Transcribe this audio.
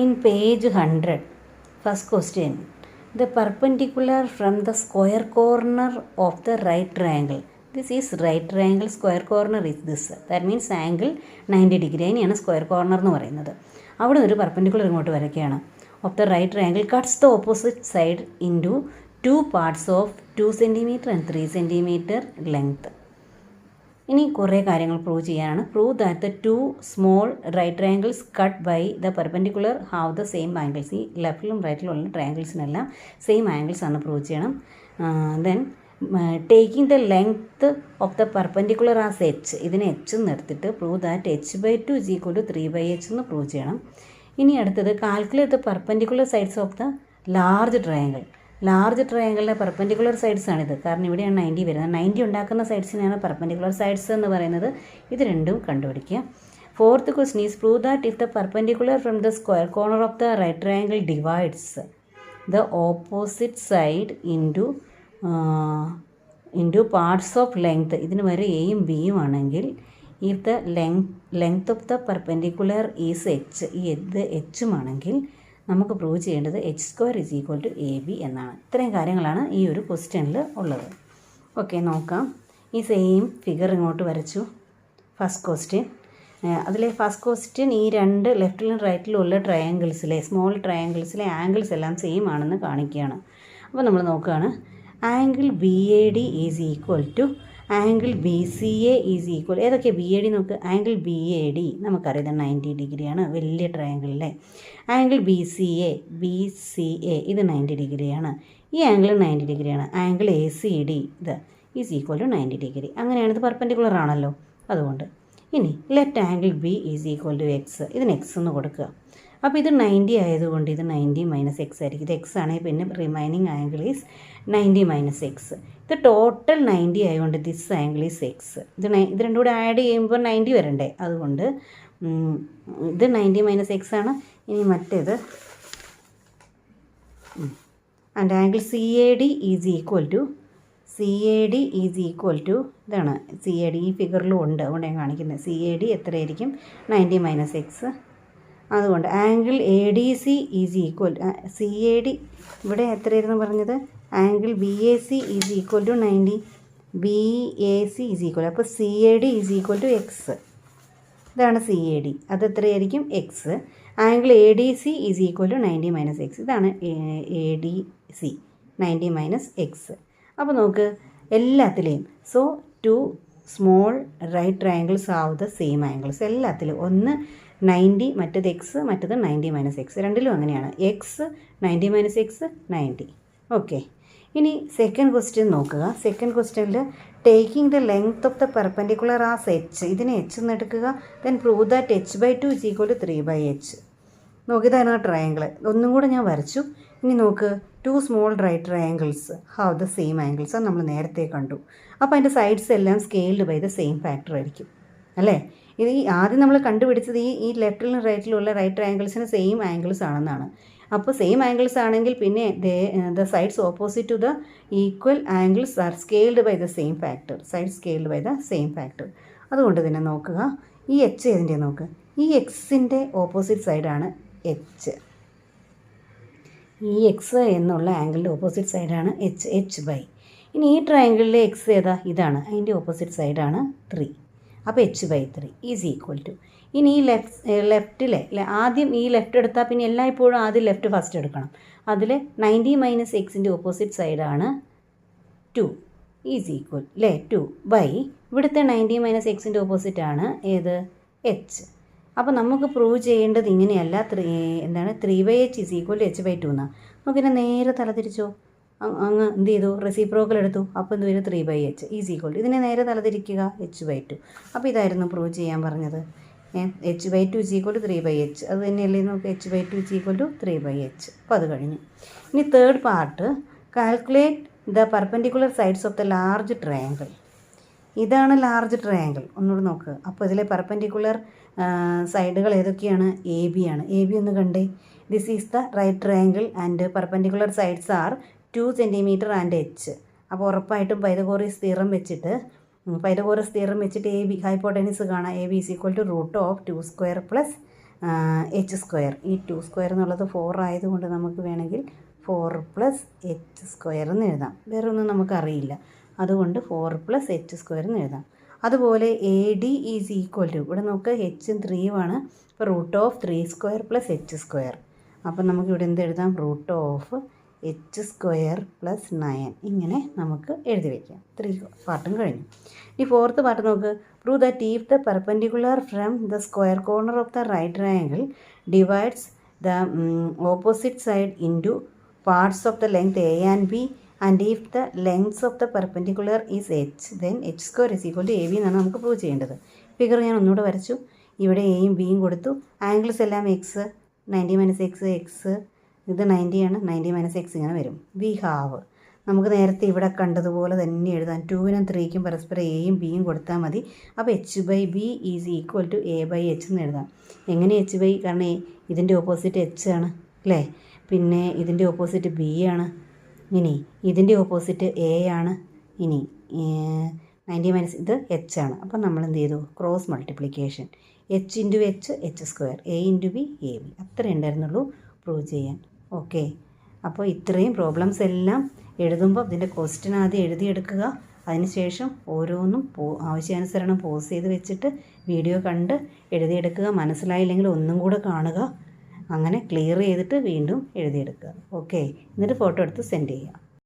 In page 100, first question. The perpendicular from the square corner of the right triangle. This is right triangle, square corner is this. That means angle 90 degree. അതിനെയാണ് square corner എന്ന് പറയുന്നത്. അവിടെ ഒരു perpendicular ഇങ്ങോട്ട് വരയ്ക്കുകയാണ്. Of the right triangle cuts the opposite side into 2 parts of 2 cm and 3 cm length. ഇനി കുറേ കാര്യങ്ങൾ പ്രൂവ് ചെയ്യാനാണ്. Prove that the 2 small right triangles cut by the perpendicular have the same angles. ഈ ലെഫ്റ്റിലും റൈറ്റിലുള്ള ട്രയാങ്കിൾസിനെല്ലാം സെയിം ആംഗിൾസ് ആണ് prove ചെയ്യണം. Then taking the length of the perpendicular as H, ഇതിനെ എച്ച് എന്ന് എടുത്തിട്ട് prove that h/2 is equal to 3/h എന്ന് പ്രൂവ് ചെയ്യണം. ഇനി അടുത്തത് calculate the perpendicular sides of the large triangle. Large ട്രയാങ്കിളിലെ പെർപെൻഡിക്കുലർ സൈഡ്സ് ആണിത്. കാരണം ഇവിടെയാണ് 90 വരുന്നത്. 90 ഉണ്ടാക്കുന്ന സൈഡ്സിനെയാണ് പെർപെൻഡിക്കുലർ സൈഡ്സ് എന്ന് പറയുന്നത്. ഇത് രണ്ടും കണ്ടുപിടിക്കുക. Fourth question is prove that if the perpendicular from the square corner of the right triangle divides the opposite side into parts of length. ഇതിന് വരെ എയും ബിയും ആണെങ്കിൽ if the length of the perpendicular is H, ഈ ഇത് എച്ചുമാണെങ്കിൽ നമുക്ക് prove ചെയ്യേണ്ടത് h² is equal to AB എന്നാണ്. ഇത്രയും കാര്യങ്ങളാണ് ഈ ഒരു ക്വസ്റ്റ്യനിൽ ഉള്ളത്. ഓക്കെ, നോക്കാം. ഈ സെയിം ഫിഗർ ഇങ്ങോട്ട് വരച്ചു. ഫസ്റ്റ് ക്വസ്റ്റ്യൻ, അതിലെ ഫസ്റ്റ് ക്വസ്റ്റ്യൻ ഈ രണ്ട് ലെഫ്റ്റിലും റൈറ്റിലും ഉള്ള ട്രയാങ്കിൾസിലെ സ്മോൾ ട്രയാങ്കിൾസിലെ ആംഗിൾസ് എല്ലാം സെയിം ആണെന്ന് കാണിക്കുകയാണ്. അപ്പോൾ നമ്മൾ നോക്കുകയാണ്. Angle BAD is equal to angle BCA is equal. ഏതൊക്കെ BAD നോക്ക്. ആംഗിൾ BAD നമുക്കറിയാം 90 ഡിഗ്രിയാണ്, വലിയ ട്രയാങ്കിളിലെ. ആംഗിൾ BCA ഇത് 90 ഡിഗ്രിയാണ്. ഈ ആംഗിൾ 90 ഡിഗ്രിയാണ്. ആംഗിൾ ACD ഇത് ഈസ് ഈക്വൽ ടു 90 ഡിഗ്രി. അങ്ങനെയാണ്, ഇത് പെർപെൻഡിക്കുലർ ആണല്ലോ, അതുകൊണ്ട്. ഇനി let angle B is equal to x, ഇതിന് എക്സ് എന്ന് കൊടുക്കുക. അപ്പോൾ ഇത് 90 ആയതുകൊണ്ട് ഇത് 90 മൈനസ് എക്സ് ആയിരിക്കും. ഇത് എക്സ് ആണെങ്കിൽ പിന്നെ remaining angle is 90 minus X. ഇത് ടോട്ടൽ 90 ആയതുകൊണ്ട് ദിസ് ആംഗിൾ ഈസ് എക്സ്. ഇത് രണ്ടും കൂടെ ആഡ് ചെയ്യുമ്പോൾ 90 വരണ്ടേ, അതുകൊണ്ട് ഇത് 90 മൈനസ് എക്സ് ആണ്. ഇനി മറ്റേത് and angle CAD is equal to ഇതാണ് CAD. ഈ ഫിഗറിലും ഉണ്ട്, അതുകൊണ്ട് ഞാൻ കാണിക്കുന്നത്. CAD എത്രയായിരിക്കും? 90 മൈനസ് എക്സ്. അതുകൊണ്ട് angle ADC is equal CAD ഇവിടെ എത്രയായിരുന്നു പറഞ്ഞത്? Angle BAC is equal to 90. BAC is equal, അപ്പോൾ CAD is equal to x. ഇതാണ് CAD, അത് എത്രയായിരിക്കും? X. Angle ADC is equal to 90 minus x. ഇതാണ് ADC, 90 മൈനസ് എക്സ്. അപ്പോൾ നോക്ക് എല്ലാത്തിലെയും. So 2 small right triangles have the same angles. എല്ലാത്തിലും ഒന്ന് 90, മറ്റേത് എക്സ്, മറ്റേത് 90 മൈനസ് എക്സ്. രണ്ടിലും അങ്ങനെയാണ്. X 90 minus x 90. ഓക്കെ, ഇനി സെക്കൻഡ് ക്വസ്റ്റ്യൻ നോക്കുക. സെക്കൻഡ് ക്വസ്റ്റ്യനിൽ taking the length of the perpendicular as H, ഇതിനെ എച്ച് എന്ന് എടുക്കുക. Then prove that h/2 is equal to 3/h. നോക്കിയതായിരുന്നു ട്രയാങ്കിൾ. ഒന്നും കൂടെ ഞാൻ വരച്ചു. ഇനി നോക്ക്, 2 small right triangles have the same angles. അത് നമ്മൾ നേരത്തെ കണ്ടു. അപ്പോൾ അതിൻ്റെ സൈഡ്സ് എല്ലാം scaled by the same factor ആയിരിക്കും, അല്ലേ? ഇത് ആദ്യം നമ്മൾ കണ്ടുപിടിച്ചത് ഈ ലെഫ്റ്റിലും റൈറ്റിലുള്ള റൈറ്റ് ട്രയാങ്കിൾസിന് സെയിം ആംഗിൾസ് ആണെന്നാണ്. അപ്പോൾ സെയിം ആംഗിൾസ് ആണെങ്കിൽ പിന്നെ the sides opposite to the equal angles are scaled by the same factor. Side scaled by the same factor. അതുകൊണ്ട് തന്നെ നോക്കുക, ഈ എച്ച് ഏതിൻ്റെ നോക്ക്. ഈ എക്സിൻ്റെ ഓപ്പോസിറ്റ് സൈഡാണ് എച്ച്. ഈ എക്സ് എന്നുള്ള ആംഗിളിൻ്റെ ഓപ്പോസിറ്റ് സൈഡാണ് h/. ഇനി ഈ ട്രയാങ്കിളിലെ എക്സ് ഏതാ? ഇതാണ്. അതിൻ്റെ ഓപ്പോസിറ്റ് സൈഡാണ് 3. അപ്പോൾ h/3 ഈസ് ഈക്വൽ ടു. ഇനി ഈ ലെഫ്റ്റിലെ ആദ്യം ഈ ലെഫ്റ്റ് എടുത്താൽ പിന്നെ എല്ലായ്പ്പോഴും ആദ്യം ലെഫ്റ്റ് ഫസ്റ്റ് എടുക്കണം. അതിൽ 90 മൈനസ് എക്സിൻ്റെ ഓപ്പോസിറ്റ് സൈഡാണ് 2 ഈസ് ഈക്വൽ, അല്ലേ? 2 ബൈ ഇവിടുത്തെ 90 മൈനസ് എക്സിൻ്റെ ഓപ്പോസിറ്റാണ് ഏത്? എച്ച്. അപ്പോൾ നമുക്ക് പ്രൂവ് ചെയ്യേണ്ടത് ഇങ്ങനെയല്ല. എന്താണ്? 3/h is equal to h/2 എന്നാണ്. നമുക്കിതിനെ നേരെ തലതിരിച്ചോ. അങ്ങ് എന്ത് ചെയ്തു? റെസിപ്രോക്കൽ എടുത്തു. അപ്പോൾ എന്ത് വരും? 3/h ഈസ് ഈക്വൽ ടു, ഇതിനെ നേരെ തലതിരിക്കുക, h/2. അപ്പോൾ ഇതായിരുന്നു പ്രൂവ് ചെയ്യാൻ പറഞ്ഞത്. h/2 is equal to 3/h. അത് തന്നെയല്ലേ നമുക്ക് h/2 is equal to 3/h. അപ്പോൾ അത് കഴിഞ്ഞു. ഇനി third part, calculate the perpendicular sides of the large triangle. ഇതാണ് ലാർജ് ട്രയാങ്കിൾ. ഒന്നുകൂടി നോക്കുക. അപ്പോൾ ഇതിലെ പെർപെൻഡിക്കുലർ സൈഡുകൾ ഏതൊക്കെയാണ്? AB ആണ്. AB ഒന്ന് കണ്ടേ. This is the right triangle and perpendicular sides are 2 cm and h. അപ്പോൾ ഉറപ്പായിട്ടും പൈതഗോറസ് തിയറം വെച്ചിട്ട് AB ഹൈപ്പോട്ടനസ് കാണാം. AB is equal to √2 + H square. ഈ 2 സ്ക്വയർ എന്നുള്ളത് 4 ആയതുകൊണ്ട് നമുക്ക് വേണമെങ്കിൽ 4 + എച്ച് സ്ക്വയർ എന്ന് എഴുതാം. വേറെ ഒന്നും നമുക്കറിയില്ല, അതുകൊണ്ട് 4 + എച്ച് സ്ക്വയർ എന്ന് എഴുതാം. അതുപോലെ A D is equal to, ഇവിടെ നമുക്ക് എച്ചും 3ഉം ആണ്. അപ്പോൾ √3² + എച്ച് സ്ക്വയർ. അപ്പം നമുക്കിവിടെ എന്ത് എഴുതാം? √h² + 9. ഇങ്ങനെ നമുക്ക് എഴുതി വയ്ക്കാം. 3 പാർട്ടും കഴിഞ്ഞു. ഈ 4th പാർട്ട് നോക്ക്. Prove that if the perpendicular from the square corner of the right triangle divides the opposite side into parts of the length A and B and if the lengths of the perpendicular is H then h² = AB എന്നാണ് നമുക്ക് prove ചെയ്യേണ്ടത്. Figure ഞാൻ ഒന്നുകൂടെ വരച്ചു. ഇവിടെ എയും ബിയും കൊടുത്തു. ആംഗിൾസ് എല്ലാം എക്സ്, 90 - x, എക്സ്, ഇത് 90 ആണ്, 90 - x ഇങ്ങനെ വരും. വി ഹാവ്, നമുക്ക് നേരത്തെ ഇവിടെ കണ്ടതുപോലെ തന്നെ എഴുതാം. 2നും 3ക്കും പരസ്പരം എയും ബിയും കൊടുത്താൽ മതി. അപ്പോൾ h/b is equal to a/h എന്ന് എഴുതാം. എങ്ങനെ h/, കാരണം ഇതിൻ്റെ ഓപ്പോസിറ്റ് h ആണ് അല്ലേ, പിന്നെ ഇതിൻ്റെ ഓപ്പോസിറ്റ് b ആണ്, ഇനി ഇതിൻ്റെ ഓപ്പോസിറ്റ് a ആണ്, ഇനി 90 - ഇത് h ആണ്. അപ്പം നമ്മൾ എന്ത് ചെയ്തു? Cross multiplication. h × h, h², a × b, ab. അത്രേ ഉണ്ടായിരുന്നുള്ളൂ പ്രൂവ് ചെയ്യാൻ. ഓക്കെ, അപ്പോൾ ഇത്രയും പ്രോബ്ലംസ് എല്ലാം എഴുതുമ്പോൾ ഇതിൻ്റെ ക്വസ്റ്റ്യൻ ആദ്യം എഴുതിയെടുക്കുക. അതിനുശേഷം ഓരോന്നും ആവശ്യാനുസരണം പോസ് ചെയ്ത് വെച്ചിട്ട് വീഡിയോ കണ്ട് എഴുതിയെടുക്കുക. മനസ്സിലായില്ലെങ്കിൽ ഒന്നും കൂടെ കാണുക. അങ്ങനെ ക്ലിയർ ചെയ്തിട്ട് വീണ്ടും എഴുതിയെടുക്കുക. ഓക്കെ, എന്നിട്ട് ഫോട്ടോ എടുത്ത് സെൻഡ് ചെയ്യുക.